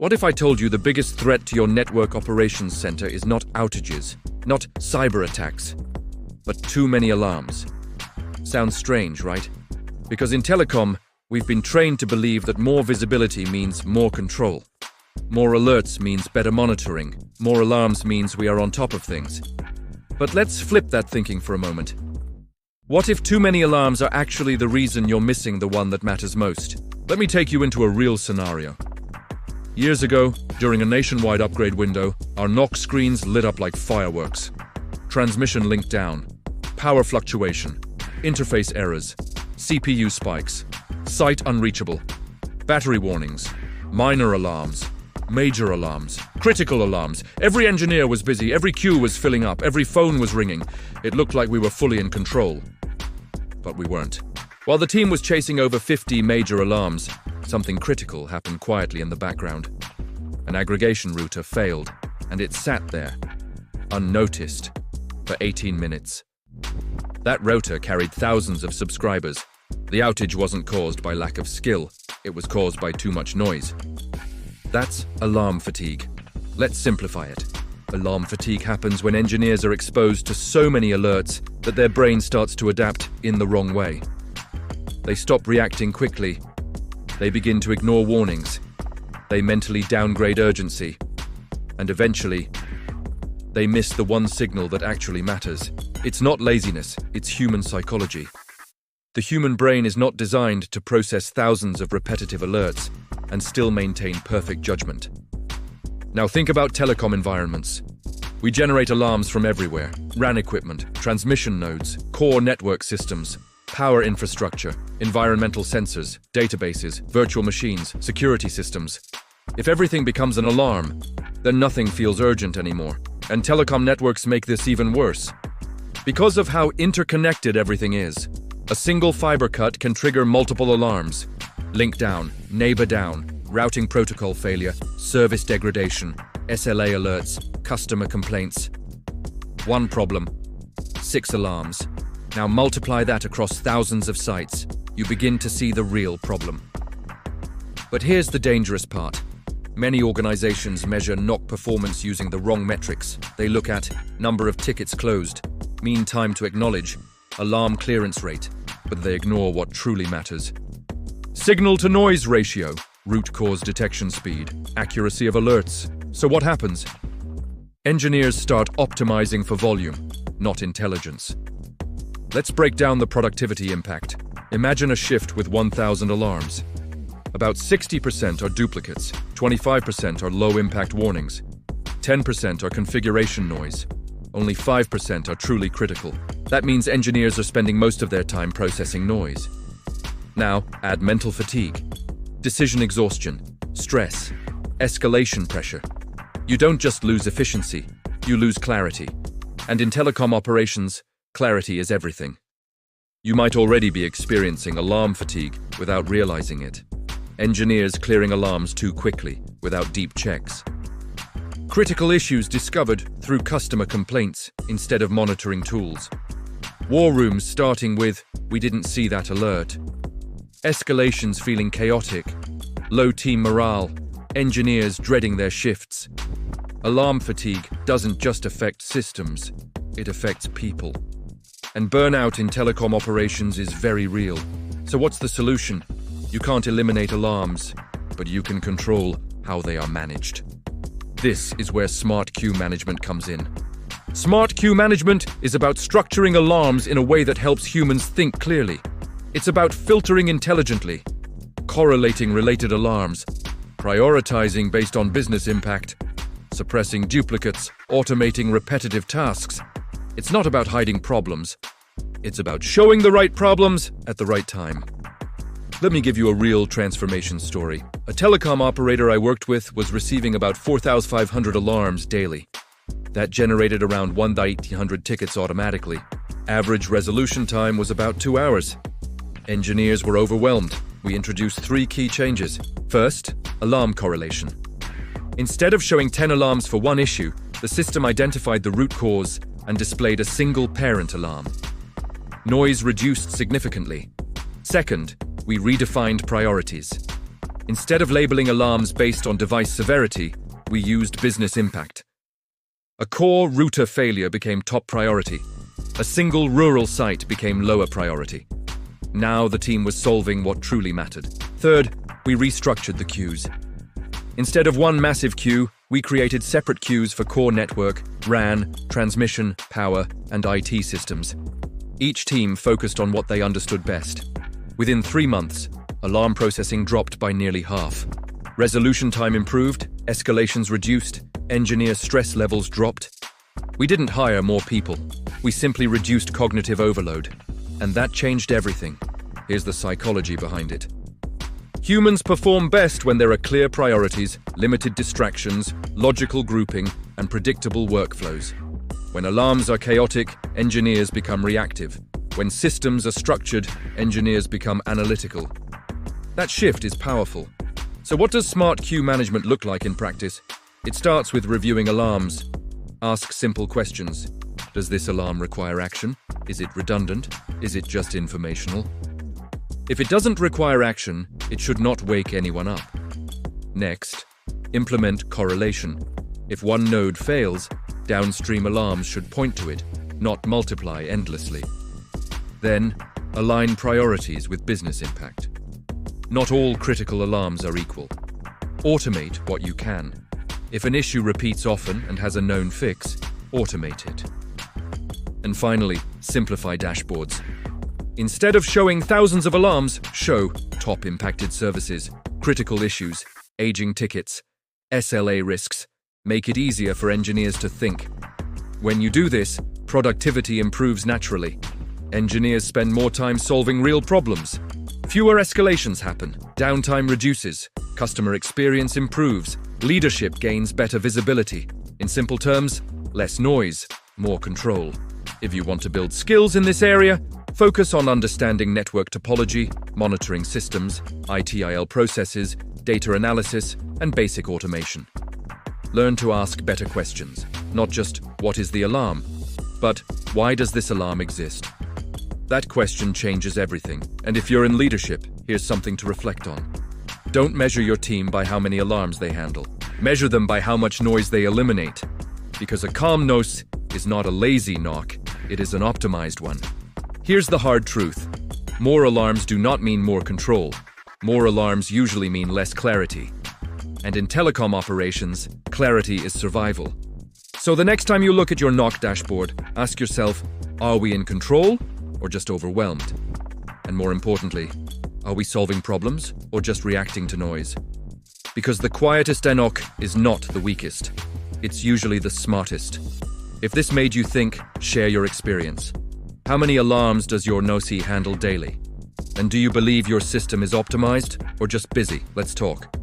What if I told you the biggest threat to your network operations center is not outages, not cyber attacks, but too many alarms? Sounds strange, right? Because in telecom, we've been trained to believe that more visibility means more control. More alerts means better monitoring. More alarms means we are on top of things. But let's flip that thinking for a moment. What if too many alarms are actually the reason you're missing the one that matters most? Let me take you into a real scenario. Years ago, during a nationwide upgrade window, our NOC screens lit up like fireworks. Transmission link down, power fluctuation, interface errors, CPU spikes, site unreachable, battery warnings, minor alarms, major alarms, critical alarms. Every engineer was busy, every queue was filling up, every phone was ringing. It looked like we were fully in control. But we weren't. While the team was chasing over 50 major alarms, something critical happened quietly in the background. An aggregation router failed, and it sat there, unnoticed, for 18 minutes. That router carried thousands of subscribers. The outage wasn't caused by lack of skill, it was caused by too much noise. That's alarm fatigue. Let's simplify it. Alarm fatigue happens when engineers are exposed to so many alerts that their brain starts to adapt in the wrong way. They stop reacting quickly. They begin to ignore warnings. They mentally downgrade urgency. And eventually, they miss the one signal that actually matters. It's not laziness, it's human psychology. The human brain is not designed to process thousands of repetitive alerts and still maintain perfect judgment. Now think about telecom environments. We generate alarms from everywhere: RAN equipment, transmission nodes, core network systems, power infrastructure, environmental sensors, databases, virtual machines, security systems. If everything becomes an alarm, then nothing feels urgent anymore. And telecom networks make this even worse. Because of how interconnected everything is, a single fiber cut can trigger multiple alarms. Link down, neighbor down, routing protocol failure, service degradation, SLA alerts, customer complaints. One problem, 6 alarms. Now multiply that across thousands of sites. You begin to see the real problem. But here's the dangerous part. Many organizations measure NOC performance using the wrong metrics. They look at number of tickets closed, mean time to acknowledge, alarm clearance rate, but they ignore what truly matters. Signal-to-noise ratio, root cause detection speed, accuracy of alerts. So what happens? Engineers start optimizing for volume, not intelligence. Let's break down the productivity impact. Imagine a shift with 1,000 alarms. About 60% are duplicates, 25% are low-impact warnings, 10% are configuration noise, only 5% are truly critical. That means engineers are spending most of their time processing noise. Now, add mental fatigue, decision exhaustion, stress, escalation pressure. You don't just lose efficiency, you lose clarity. And in telecom operations, clarity is everything. You might already be experiencing alarm fatigue without realizing it. Engineers clearing alarms too quickly, without deep checks. Critical issues discovered through customer complaints instead of monitoring tools. War rooms starting with, "We didn't see that alert." Escalations feeling chaotic. Low team morale. Engineers dreading their shifts. Alarm fatigue doesn't just affect systems, it affects people. And burnout in telecom operations is very real. So what's the solution? You can't eliminate alarms, but you can control how they are managed. This is where smart queue management comes in. Smart queue management is about structuring alarms in a way that helps humans think clearly. It's about filtering intelligently, correlating related alarms, prioritizing based on business impact, suppressing duplicates, automating repetitive tasks. It's not about hiding problems. It's about showing the right problems at the right time. Let me give you a real transformation story. A telecom operator I worked with was receiving about 4,500 alarms daily. That generated around 1,800 tickets automatically. Average resolution time was about 2 hours. Engineers were overwhelmed. We introduced 3 key changes. First, alarm correlation. Instead of showing 10 alarms for one issue, the system identified the root cause and displayed a single parent alarm. Noise reduced significantly. Second, we redefined priorities. Instead of labeling alarms based on device severity, we used business impact. A core router failure became top priority. A single rural site became lower priority. Now the team was solving what truly mattered. Third, we restructured the queues. Instead of one massive queue, we created separate queues for core network, RAN, transmission, power, and IT systems. Each team focused on what they understood best. Within 3 months, alarm processing dropped by nearly half. Resolution time improved, escalations reduced, engineer stress levels dropped. We didn't hire more people. We simply reduced cognitive overload. And that changed everything. Here's the psychology behind it. Humans perform best when there are clear priorities, limited distractions, logical grouping, and predictable workflows. When alarms are chaotic, engineers become reactive. When systems are structured, engineers become analytical. That shift is powerful. So what does smart queue management look like in practice? It starts with reviewing alarms. Ask simple questions. Does this alarm require action? Is it redundant? Is it just informational? If it doesn't require action, it should not wake anyone up. Next, implement correlation. If one node fails, downstream alarms should point to it, not multiply endlessly. Then, align priorities with business impact. Not all critical alarms are equal. Automate what you can. If an issue repeats often and has a known fix, automate it. And finally, simplify dashboards. Instead of showing thousands of alarms, show top impacted services, critical issues, aging tickets, SLA risks. Make it easier for engineers to think. When you do this, productivity improves naturally. Engineers spend more time solving real problems. Fewer escalations happen, downtime reduces, customer experience improves, leadership gains better visibility. In simple terms, less noise, more control. If you want to build skills in this area, focus on understanding network topology, monitoring systems, ITIL processes, data analysis, and basic automation. Learn to ask better questions, not just what is the alarm, but why does this alarm exist? That question changes everything, and if you're in leadership, here's something to reflect on. Don't measure your team by how many alarms they handle. Measure them by how much noise they eliminate. Because a calm NOC is not a lazy NOC, it is an optimized one. Here's the hard truth. More alarms do not mean more control. More alarms usually mean less clarity. And in telecom operations, clarity is survival. So the next time you look at your NOC dashboard, ask yourself, are we in control or just overwhelmed? And more importantly, are we solving problems or just reacting to noise? Because the quietest NOC is not the weakest. It's usually the smartest. If this made you think, share your experience. How many alarms does your NOC handle daily? And do you believe your system is optimized or just busy? Let's talk.